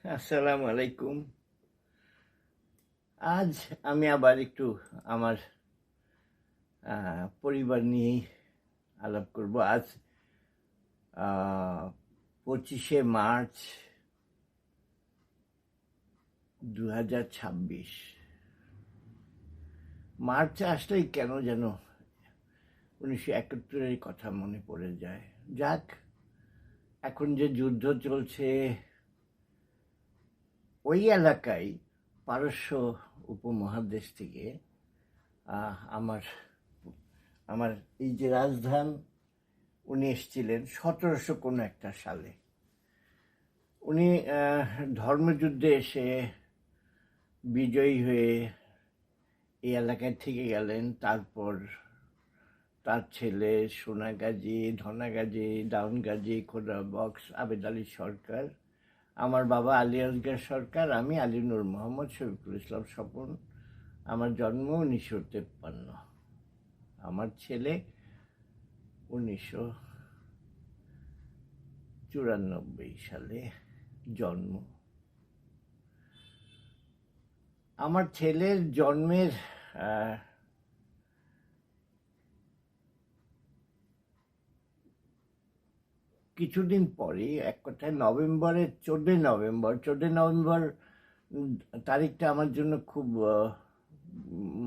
আসসালামু আলাইকুম। আজ আমি আবার একটু আমার পরিবার নিয়েই আলাপ করব। আজ 25শে মার্চ 2026। মার্চ আসলেই কেন যেন 1971-এর কথা মনে পড়ে যায়। যাক, এখন যে যুদ্ধ চলছে ওই এলাকায়, পারস্য উপমহাদেশ থেকে আমার আমার এই যে রাজধান, উনি এসেছিলেন 1700 কোনো একটা সালে। উনি ধর্মযুদ্ধে এসে বিজয়ী হয়ে এই এলাকায় থেকে গেলেন। তারপর তার ছেলে সোনাগাজী, ধনাগাজী, ডাউনগাজী, খোদা বক্স, আবেদ আলী সরকার, আমার বাবা আলী আসগর সরকার, আমি আলী নূর মোহাম্মদ শফিকুল ইসলাম স্বপন। আমার জন্ম 1953। আমার ছেলে 1994 সালে জন্ম। আমার ছেলের জন্মের কিছুদিন পরে, এক কথায় নভেম্বরের 14 নভেম্বর তারিখটা আমার জন্য খুব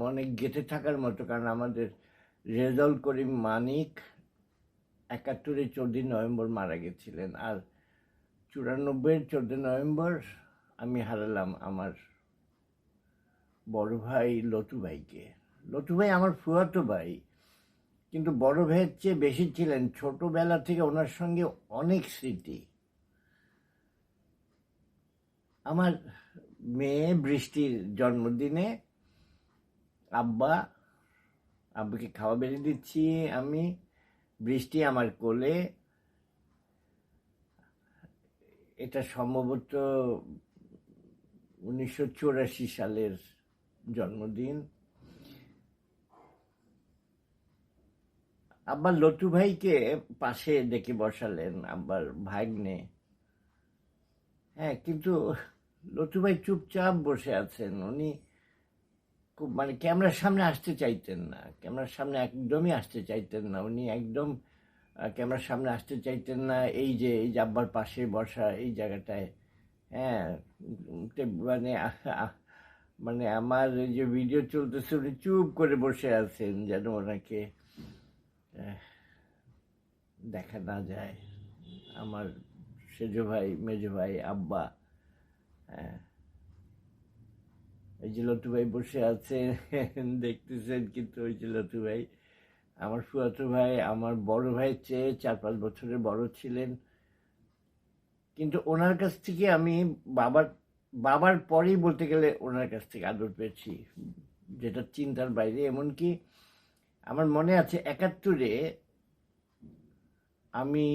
মনে গেঁথে থাকার মতো, কারণ আমাদের রেজাউল করিম মানিক 71-এ 14 নভেম্বর মারা গেছিলেন। আর 94-এর 14 নভেম্বর আমি হারালাম আমার বড় ভাই লতু ভাইকে। লতু ভাই আমার ফুয়াতো ভাই, কিন্তু বড় ভাইয়ের চেয়ে বেশি ছিলেন। ছোটবেলা থেকে ওনার সঙ্গে অনেক স্মৃতি। আমার মেয়ে বৃষ্টির জন্মদিনে আব্বুকে খাওয়া বেড়ে দিচ্ছি আমি, বৃষ্টি আমার কোলে। এটা সম্ভবত 1984 সালের জন্মদিন। আব্বা লতু ভাইকে পাশে ডেকে বসালেন, আব্বার ভাগ্নে। হ্যাঁ, কিন্তু লতু ভাই চুপচাপ বসে আছেন। উনি খুব ক্যামেরার সামনে আসতে চাইতেন না, ক্যামেরার সামনে একদমই আসতে চাইতেন না। উনি একদম ক্যামেরার সামনে আসতে চাইতেন না। এই যে আব্বার পাশে বসা এই জায়গাটায়, হ্যাঁ, মানে মানে আমার এই যে ভিডিও চলতেছে, উনি চুপ করে বসে আছেন যেন ওনাকে দেখা না যায়। আমার সেজো ভাই, মেজো ভাই, আব্বা, হ্যাঁ, এই যে লতু ভাই বসে আছেন দেখতেছেন, কিন্তু ওই যে লতু ভাই আমার ফুয়াতো ভাই, আমার বড় ভাইয়ের চেয়ে 4-5 বছরের বড় ছিলেন। কিন্তু ওনার কাছ থেকে আমি বাবার পরেই বলতে গেলে ওনার কাছ থেকে আদর পেয়েছি, যেটা চিন্তার বাইরে। এমনকি আমার মনে আছে 71-এ আমি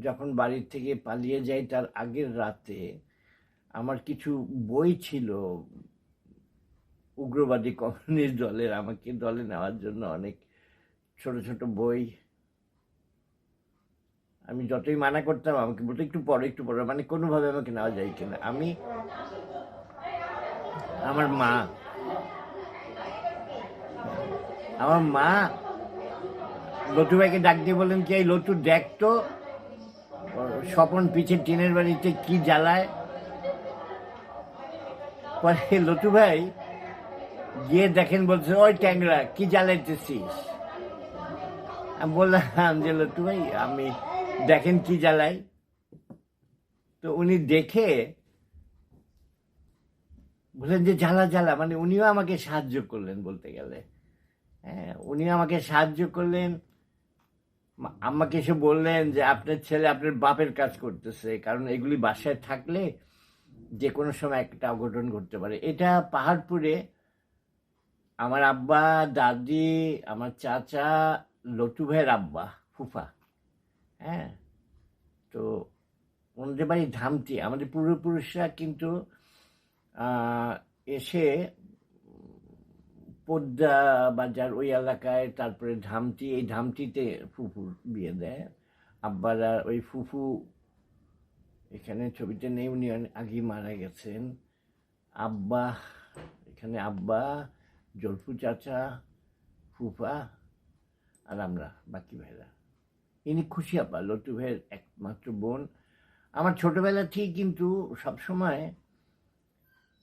যখন বাড়ির থেকে পালিয়ে যাই, তার আগের রাতে আমার কিছু বই ছিল উগ্রবাদী কমিউনিস্ট দলের, আমাকে দলে নেওয়ার জন্য অনেক ছোট ছোট বই। আমি যতই মানা করতাম আমাকে বলতো একটু পড়ো, মানে কোনোভাবে আমাকে নেওয়া যায় কিনা। আমার মা আমার মা লতু ভাইকে ডাক দিয়ে বললেন, কি এই লতু দেখ তো স্বপন পিছে টিনের বাড়িতে কি জ্বালায়। পরে লতু ভাই গিয়ে দেখেন, বলছে ওই ট্যাংরা কি জ্বালাইতেছিস। আমি বললাম যে লতু ভাই আমি দেখেন কি জ্বালাই। তো উনি দেখে বললেন যে জ্বালা জ্বালা, মানে উনিও আমাকে সাহায্য করলেন বলতে গেলে। হ্যাঁ, উনি আমাকে সাহায্য করলেন। আম্মাকে এসে বললেন যে আপনার ছেলে আপনার বাপের কাজ করতেছে, কারণ এগুলি বাসায় থাকলে যে কোনো সময় একটা অঘটন ঘটতে পারে। এটা পাহাড়পুরে আমার আব্বা, দাদি, আমার চাচা, লতু ভাইয়ের আব্বা, ফুফা, হ্যাঁ, তো ওনাদের বাড়ি ধামতি। আমাদের পূর্বপুরুষরা কিন্তু এসে পদ্মা বাজার ওই এলাকায়, তারপরে ধামতি, এই ধামতিতে ফুফুর বিয়ে দেয়। আব্বারা ওই ফুফু এখানে ছবিতে নেই, উনি অনেক আগেই মারা গেছেন। আব্বা, এখানে আব্বা, জলফু চাচা, ফুফা আর আমরা বাকি ভাইরা। ইনি খুশি আপা, লটু ভাইয়ের একমাত্র বোন। আমার ছোটবেলা থেকে কিন্তু সবসময়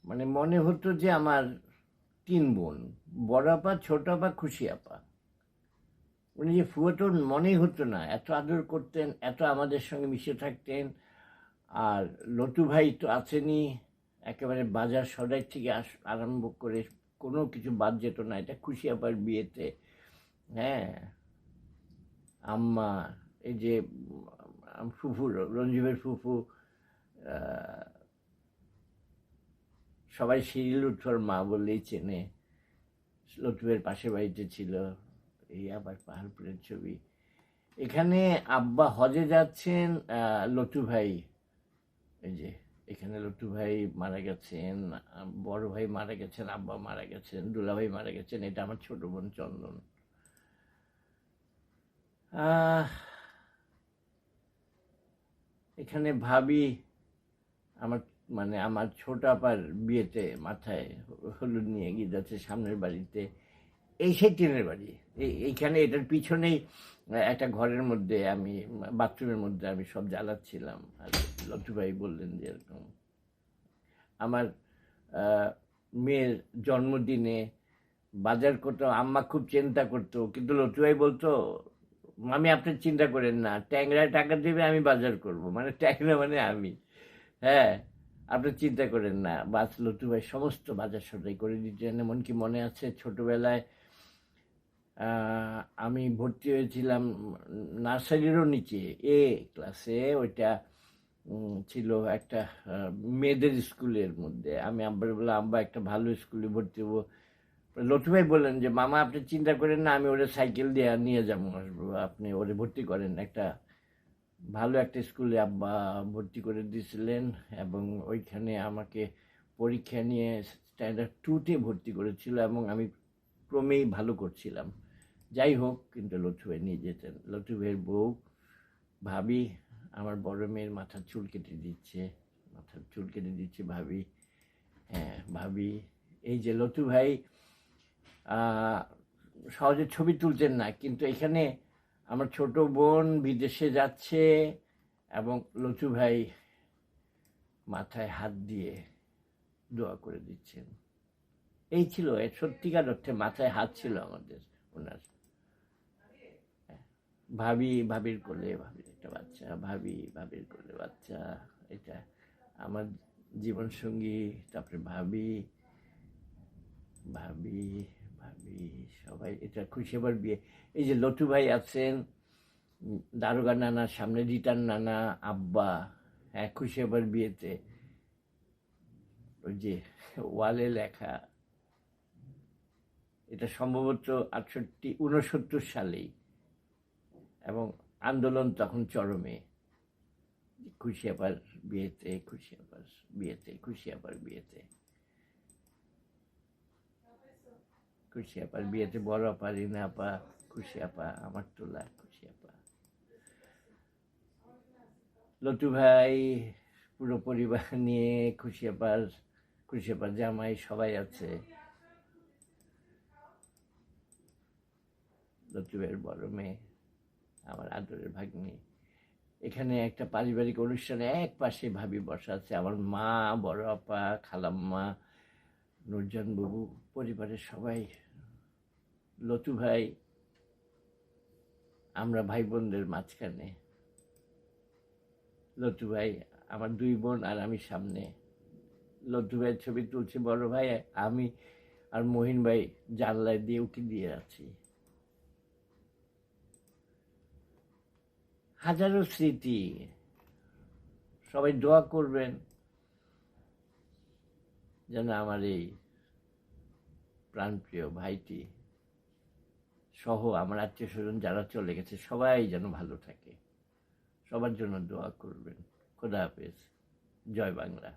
মানে মনে হতো যে আমার 3 বোন, বড় আপা, ছোট আপা, খুশি আপা। উনি যে ফুয়াতো মনেই হতো না, এত আদর করতেন, এত আমাদের সঙ্গে মিশে থাকতেন। আর লটু ভাই তো আছেনই, একেবারে বাজার সদাই থেকে আরম্ভ করে কোনো কিছু বাদ যেত না, এটা খুশি আপার বিয়েতে। হ্যাঁ, আম্মা, এই যে ফুফু, রঞ্জীবের ফুফু, আহ, সবাই শিরিল উৎফর মা বললেই চেনে। লটুয়ের পাশে বাড়িতে ছিল। এই আবার পাহাড়পুরের ছবি। এখানে আব্বা হজে যাচ্ছেন, লটু ভাই, এই যে এখানে লটু ভাই মারা গেছেন, বড় ভাই মারা গেছেন, আব্বা মারা গেছেন, দুলা ভাই মারা গেছেন। এটা আমার ছোট বোন চন্দন। এখানে ভাবি, আমার মানে আমার ছোট আপার বিয়েতে মাথায় হলুদ নিয়ে গিয়ে যাচ্ছে সামনের বাড়িতে। এই সেই টিনের বাড়ি, এইখানে এটার পিছনেই একটা ঘরের মধ্যে আমি, বাথরুমের মধ্যে আমি সব জ্বালাচ্ছিলাম। আর লটু ভাই বললেন যে এরকম আমার মেয়ের জন্মদিনে বাজার করতো, আম্মা খুব চিন্তা করতো, কিন্তু লটু ভাই বলতো, মামি আপনি চিন্তা করেন না, ট্যাংরায় টাকা দেবে, আমি বাজার করব, মানে ট্যাংরা মানে আমি। হ্যাঁ, আপনি চিন্তা করেন না। বাস লটু ভাই সমস্ত বাজার সদাই করে দিতেন। এমনকি মনে আছে ছোটবেলায় আমি ভর্তি হয়েছিলাম নার্সারিরও নিচে এ ক্লাসে, ওইটা ছিল একটা মেয়েদের স্কুলের মধ্যে। আমি আব্বার বললাম, আব্বা একটা ভালো স্কুলে ভর্তি হবো। লটু ভাই বললেন যে মামা আপনি চিন্তা করেন না, আমি ওরে সাইকেল দিয়ে নিয়ে যাবো, আসবো, আপনি ওরে ভর্তি করেন। একটা ভালো একটা স্কুলে আব্বা ভর্তি করে দিয়েছিলেন, এবং ওইখানে আমাকে পরীক্ষা নিয়ে স্ট্যান্ডার্ড 2-তে ভর্তি করেছিল, এবং আমি ক্রমেই ভালো করছিলাম। যাই হোক, কিন্তু লটু ভাই নিয়ে যেতেন। লটু ভাইয়ের বউ ভাবি আমার বড় মেয়ের মাথার চুল কেটে দিচ্ছে, মাথার চুল কেটে দিচ্ছে ভাবি। হ্যাঁ ভাবি, এই যে লটু ভাই সহজে ছবি তুলতেন না, কিন্তু এখানে আমার ছোট বোন বিদেশে যাচ্ছে এবং লটু ভাই মাথায় হাত দিয়ে দোয়া করে দিচ্ছেন। এই ছিল সত্যিকার অর্থে মাথায় হাত ছিল আমাদের ওনার। ভাবির কোলে ভাবির একটা বাচ্চা, ভাবির কোলে বাচ্চা, এটা আমার জীবন সঙ্গী। তারপরে ভাবি ভাবি ভাবি সবাই, এটা খুশি আবার বিয়ে। এই যে লটু ভাই আছেন, দারোগা নানা, সামনে রিটার্ন নানা, আব্বা। হ্যাঁ, খুশি আবার বিয়েতে ওই যে ওয়ালে লেখা, এটা সম্ভবত 69 সালেই, এবং আন্দোলন তখন চরমে। খুশি আবার বিয়েতে, খুশি আবার বিয়েতে, খুশি আবার বিয়েতে, খুশি আপার বিয়েতে, বড় আপা, রিনা আপা, খুশি আপা, আমার তোলা খুশি আপা, লটু ভাই, পুরো পরিবার নিয়ে খুশি আপার জামাই সবাই আছে। লটু ভাইয়ের বড় মেয়ে, আমার আদরের ভাগ্নি। এখানে একটা পারিবারিক অনুষ্ঠানে এক পাশে ভাবি বসা আছে, আমার মা, বড় আপা, খালাম্মা, নুরজান বাবু, পরিবারের সবাই, লটু ভাই, আমরা ভাই বোনদের মাঝখানে। লটু ভাই, আমার 2 বোন আর আমি সামনে। লটু ভাইয়ের ছবি তুলছি বড় ভাই, আমি আর মহিন ভাই জানলায় দিয়ে উকি দিয়ে আছি। হাজারো স্মৃতি। সবাই দোয়া করবেন যেন আমার এই প্রাণপ্রিয় ভাইটি সহ আমার আত্মীয় স্বজন যারা চলে গেছে সবাই যেন ভালো থাকে। সবার জন্য দোয়া করবেন। খোদা হাফেজ। জয় বাংলা।